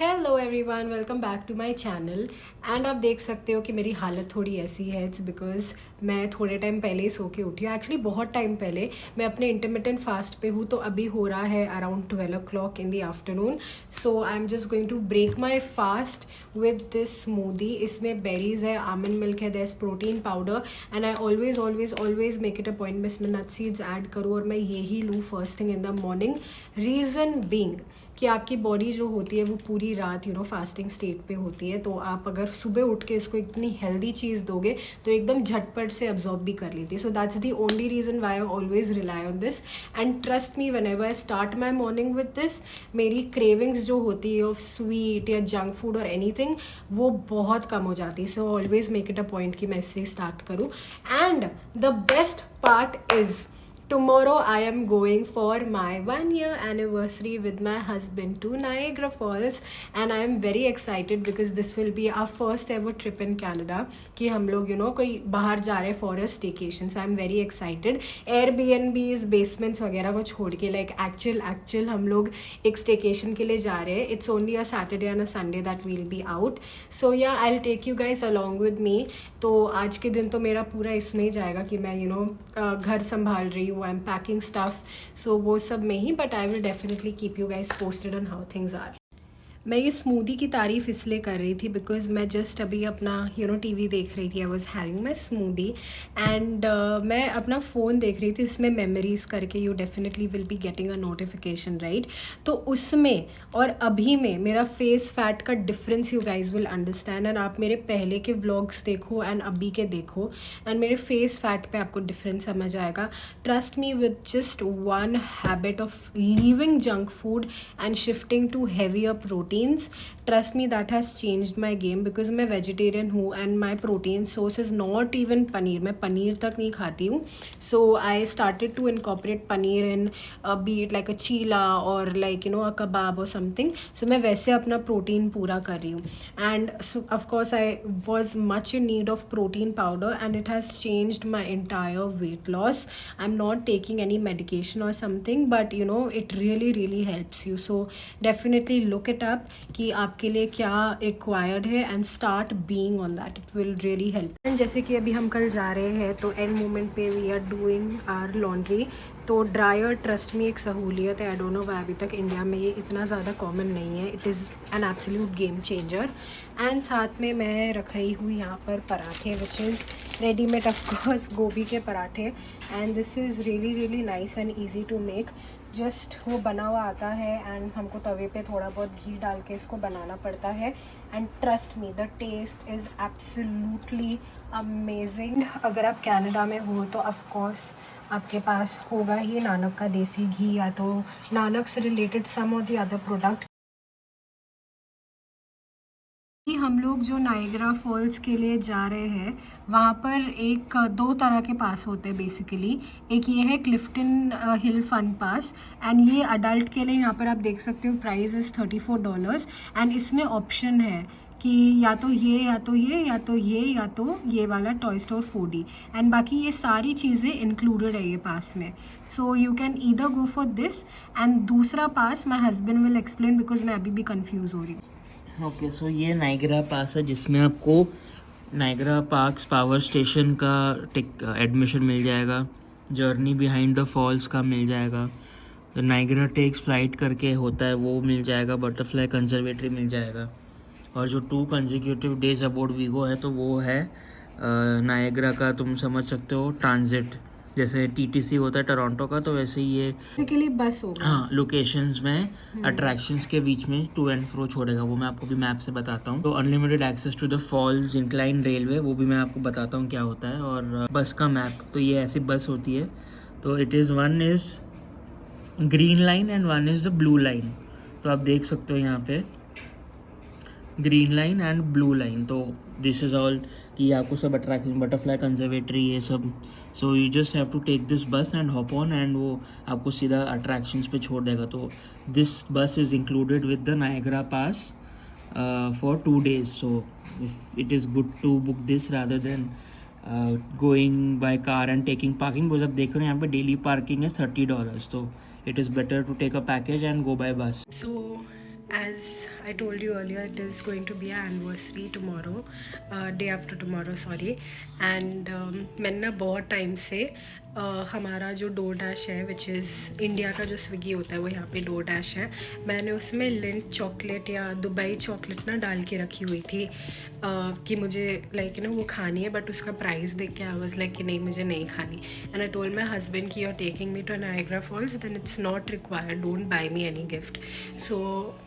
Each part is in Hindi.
Hello everyone, welcome back to my channel. And आप देख सकते हो कि मेरी हालत थोड़ी ऐसी है। इट्स बिकॉज मैं थोड़े टाइम पहले ही सो के उठी हूँ। एक्चुअली बहुत टाइम पहले। मैं अपने इंटरमिटेंट फास्ट पे हूँ, तो अभी हो रहा है around 12 o'clock in the afternoon. So I am just going to break my fast with this smoothie. इसमें बेरीज है, आमंड मिल्क है, there protein powder and I always always always make it a point मैं इसमें नट सीड्स ऐड करूँ और मैं यही लूँ first thing in the morning. Reason being कि आपकी बॉडी जो होती है वो पूरी रात फास्टिंग स्टेट पे होती है, तो आप अगर सुबह उठ के इसको इतनी हेल्दी चीज़ दोगे तो एकदम झटपट से अब्जॉर्ब भी कर लेती है। So that's the only reason why I always rely on this. And trust me, whenever I start my morning with this, मेरी क्रेविंग्स जो होती है ऑफ स्वीट या जंक फूड और एनीथिंग वो बहुत कम हो जाती है। So always make it a point कि मैं इससे स्टार्ट करूँ। And the best part is tomorrow I am going for my 1 year anniversary with my husband to Niagara Falls and I am very excited because this will be our first ever trip in Canada कि हम लोग कोई बाहर जा रहे हैं for a staycation. So I am very excited. Airbnbs, basements वगैरह को छोड़ के actual हम लोग एक staycation के लिए जा रहे हैं. It's only a Saturday and a Sunday that we'll be out. So yeah, I'll take you guys along with me. तो आज के दिन तो मेरा पूरा इसमें ही जाएगा कि मैं घर संभाल रही हूँ, I am packing stuff, so वो सब में ही। But I will definitely keep you guys posted on how things are. मैं ये स्मूदी की तारीफ़ इसलिए कर रही थी बिकॉज मैं जस्ट अभी अपना टीवी देख रही थी। I was having my smoothie and मैं अपना फ़ोन देख रही थी, उसमें मेमोरीज़ करके you definitely will be getting a notification, right. तो उसमें और अभी में मेरा फेस फैट का difference you guys will understand. And आप मेरे पहले के व्लॉग्स देखो एंड अभी के देखो एंड मेरे फेस फैट पे आपको डिफरेंस समझ आएगा। Trust me, with just one habit of leaving junk food and shifting to heavier protein, trust me, that has changed my game because मैं vegetarian हूँ and my protein source is not even paneer. मैं पनीर तक नहीं खाती हूँ। So I started to incorporate paneer in be it like a cheela or like a kebab or something. So मैं वैसे अपना protein पूरा कर रही हूँ and so of course I was much in need of protein powder and it has changed my entire weight loss. I'm not taking any medication or something but it really helps you. So definitely look it up कि आपके लिए क्या रिक्वायर्ड है and start being on that, it will really help. And जैसे कि अभी हम कल जा रहे हैं तो एंड मोमेंट पे we are doing our laundry. तो ड्रायर ट्रस्ट में एक सहूलियत है, आई डोंट नो वाई अभी तक इंडिया में ये इतना ज़्यादा कॉमन नहीं है। It is an absolute game changer. And साथ में मैं रख रही हूँ यहाँ पर पराठे विच इज़ रेडीमेड ऑफकोर्स गोभी के पराठे and this is really nice and easy to make. Just वो बना हुआ आता है एंड हमको तवे पे थोड़ा बहुत घी डाल के इसको बनाना पड़ता है and trust me the taste is absolutely amazing. अगर आप कनाडा में हो तो ऑफकोर्स आपके पास होगा ही नानक का देसी घी या तो नानक से रिलेटेड सम और दी अदर प्रोडक्ट। हम लोग जो नायग्रा फॉल्स के लिए जा रहे हैं वहाँ पर एक दो तरह के पास होते हैं बेसिकली। एक ये है क्लिफ्टन हिल फन पास एंड ये अडल्ट के लिए यहाँ पर आप देख सकते हो प्राइस इज़ $34 एंड इसमें ऑप्शन है कि या तो ये या तो ये या तो ये या तो ये वाला टॉय स्टोर 4D एंड बाकी ये सारी चीज़ें इंक्लूडेड है ये पास में। So you can either go for this and दूसरा पास my husband will explain because मैं अभी भी कन्फ्यूज़ हो रही हूँ। ओके सो ये नायग्रा पास है जिसमें आपको नायग्रा पार्क्स पावर स्टेशन का एडमिशन मिल जाएगा, जर्नी बिहाइंड द फॉल्स का मिल जाएगा, तो नायग्रा टेक्स फ्लाइट करके होता है वो मिल जाएगा, बटरफ्लाई कंजर्वेटरी मिल जाएगा और जो 2 कंसेक्यूटिव डेज अबाउट वीगो है तो वो है नायग्रा का तुम समझ सकते हो ट्रांजिट। जैसे TTC होता है टोरंटो का तो वैसे ही ये बेसिकली बस होगा। हाँ, लोकेशंस में अट्रैक्शंस के बीच में टू एंड फ्रो छोड़ेगा, वो मैं आपको भी मैप से बताता हूँ। तो unlimited access to the falls, incline railway, वो भी मैं आपको बताता हूँ क्या होता है। और बस का मैप, तो ये ऐसी बस होती है। तो it is one is green line and one is the blue line. तो आप देख सकते हो यहाँ पे green line and blue line. तो दिस इज़ ऑल कि आपको सब अट्रैक्शन, बटरफ्लाई कंजर्वेटरी, ये सब। So you just have to take this bus and hop on and वो आपको सीधा अट्रैक्शंस पे छोड़ देगा। तो this bus is included with the Niagara pass for 2 days। So it is good to book this rather than going by car and taking parking. Because आप देख रहे हो यहाँ पे डेली पार्किंग है $30। तो it is better to take a package and go by bus. So as I told you earlier, it is going to be our anniversary tomorrow, day after tomorrow, sorry. And मैंने ना बहुत टाइम से हमारा जो डो डैश है, विच इज़ इंडिया का जो स्विगी होता है वो यहाँ पे डो डैश है, मैंने उसमें लिंट चॉकलेट या दुबई चॉकलेट ना डाल के रखी हुई थी कि मुझे लाइक वो खानी है, बट उसका प्राइस देख के आई वाज लाइक कि नहीं, मुझे नहीं खानी. And I told my husband कि you are taking me to Niagara Falls, then it's not required, don't buy me any gift. So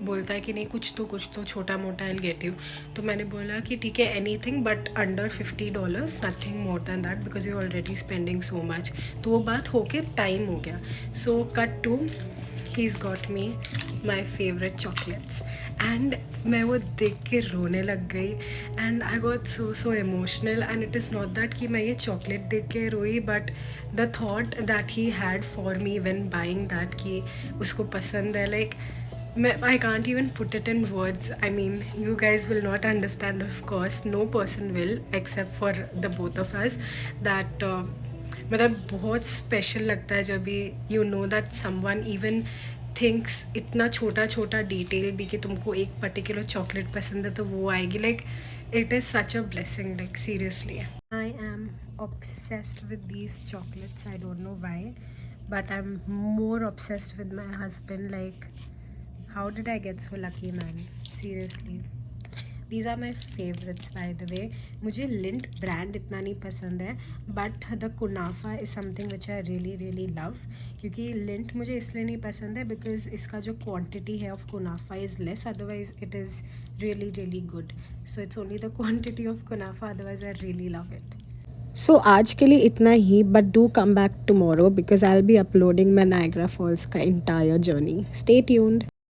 बोलता है कि नहीं, कुछ तो छोटा मोटा आई गेट यू. तो मैंने बोला कि ठीक है, anything but under $50, nothing more than that, because you already spending so much. तो वो बात होके टाइम हो गया. So cut to, he's got me my favorite chocolates, and मैं वो देख के रोने लग गई. and I got so emotional, and it is not that कि मैं ये chocolate देख के रोई, but the thought that he had for me when buying that कि उसको पसंद है, like I can't even put it in words. I mean, you guys will not understand, of course, no person will except for the both of us, that मतलब बहुत स्पेशल लगता है जब भी you know that someone even thinks इतना छोटा छोटा डिटेल भी कि तुमको एक पर्टिकुलर चॉकलेट पसंद है तो वो आएगी. Like it is such a blessing, like seriously. I am obsessed with these chocolates. I don't know why, but I'm more obsessed with my husband. Like, how did I get so lucky, man? Seriously. These are my favorites, by the way. मुझे लिंट ब्रांड इतना नहीं पसंद है, but the kunafa is something which I really love. क्योंकि लिंट मुझे इसलिए नहीं पसंद है बिकॉज इसका जो क्वांटिटी है of kunafa is less, otherwise it is really good. So it's only the quantity of kunafa, otherwise I really love it. So आज के लिए इतना ही, but do come back tomorrow because I will be uploading my Niagara Falls का इंटायर जर्नी. Stay tuned.